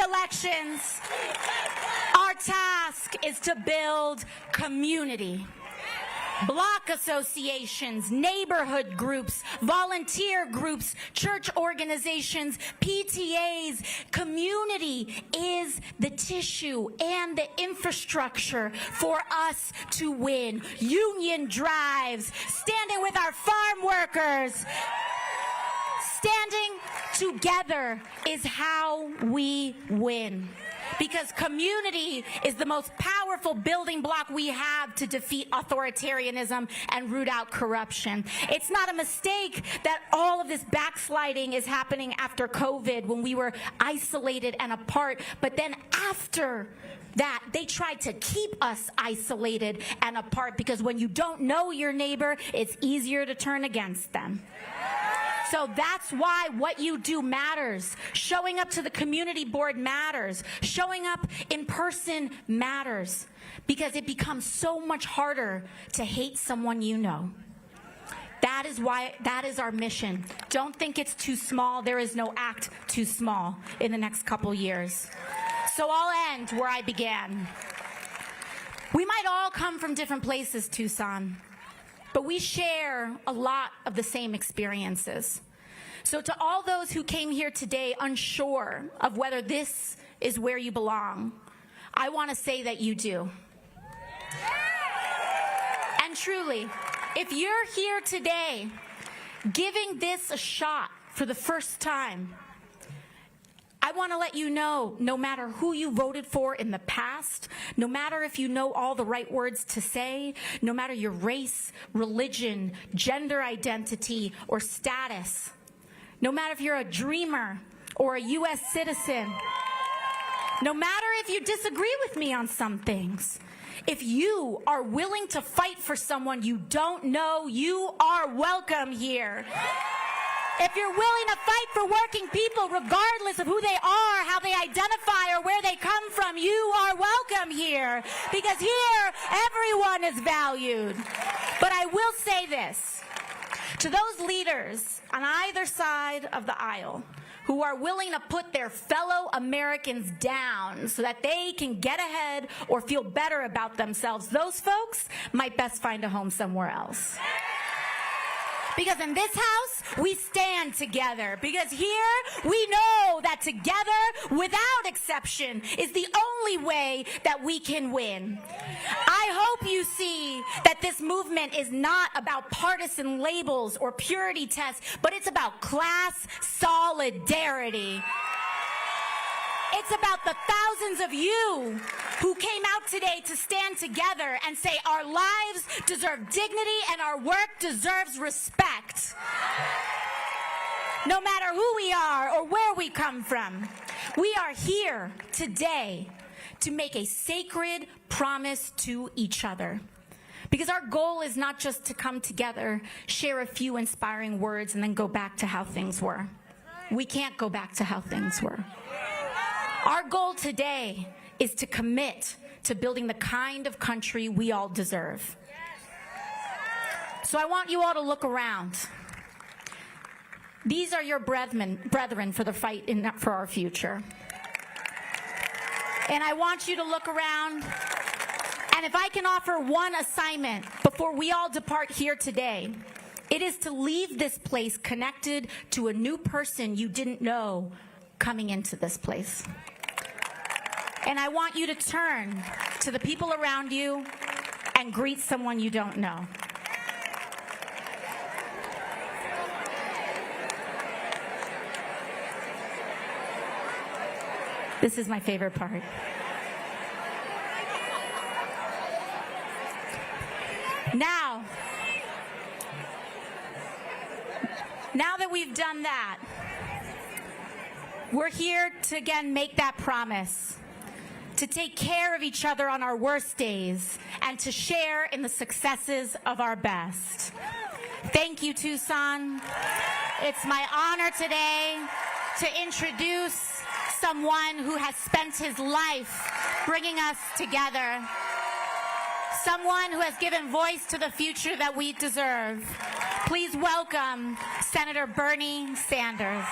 elections, our task is to build community. Block associations, neighborhood groups, volunteer groups, church organizations, PTAs. Community is the tissue and the infrastructure for us to win. Union drives, standing with our farm workers. Standing together is how we win. Because community is the most powerful building block we have to defeat authoritarianism and root out corruption. It's not a mistake that all of this backsliding is happening after COVID, when we were isolated and apart. But then after that, they tried to keep us isolated and apart, because when you don't know your neighbor, it's easier to turn against them. So that's why what you do matters. Showing up to the community board matters. Showing up in person matters, because it becomes so much harder to hate someone you know. That is our mission. Don't think it's too small. There is no act too small in the next couple years. So I'll end where I began. We might all come from different places, Tucson, but we share a lot of the same experiences. So to all those who came here today unsure of whether this is where you belong, I want to say that you do. And truly, if you're here today giving this a shot for the first time, I want to let you know, no matter who you voted for in the past, no matter if you know all the right words to say, no matter your race, religion, gender identity, or status, no matter if you're a dreamer or a U.S. citizen, no matter if you disagree with me on some things, if you are willing to fight for someone you don't know, you are welcome here. If you're willing to fight for working people, regardless of who they are, how they identify, or where they come from, you are welcome here. Because here, everyone is valued. But I will say this, to those leaders on either side of the aisle who are willing to put their fellow Americans down so that they can get ahead or feel better about themselves, those folks might best find a home somewhere else. Because in this house, we stand together. Because here, we know that together, without exception, is the only way that we can win. I hope you see that this movement is not about partisan labels or purity tests, but it's about class solidarity. It's about the thousands of you who came out today to stand together and say our lives deserve dignity and our work deserves respect. No matter who we are or where we come from, we are here today to make a sacred promise to each other. Because our goal is not just to come together, share a few inspiring words, and then go back to how things were. We can't go back to how things were. Our goal today is to commit to building the kind of country we all deserve. So I want you all to look around. These are your brethren for the fight for our future. And I want you to look around. And if I can offer one assignment before we all depart here today, it is to leave this place connected to a new person you didn't know coming into this place. And I want you to turn to the people around you and greet someone you don't know. This is my favorite part. Now that we've done that, we're here to again make that promise, to take care of each other on our worst days, and to share in the successes of our best. Thank you, Tucson. It's my honor today to introduce someone who has spent his life bringing us together, someone who has given voice to the future that we deserve. Please welcome Senator Bernie Sanders.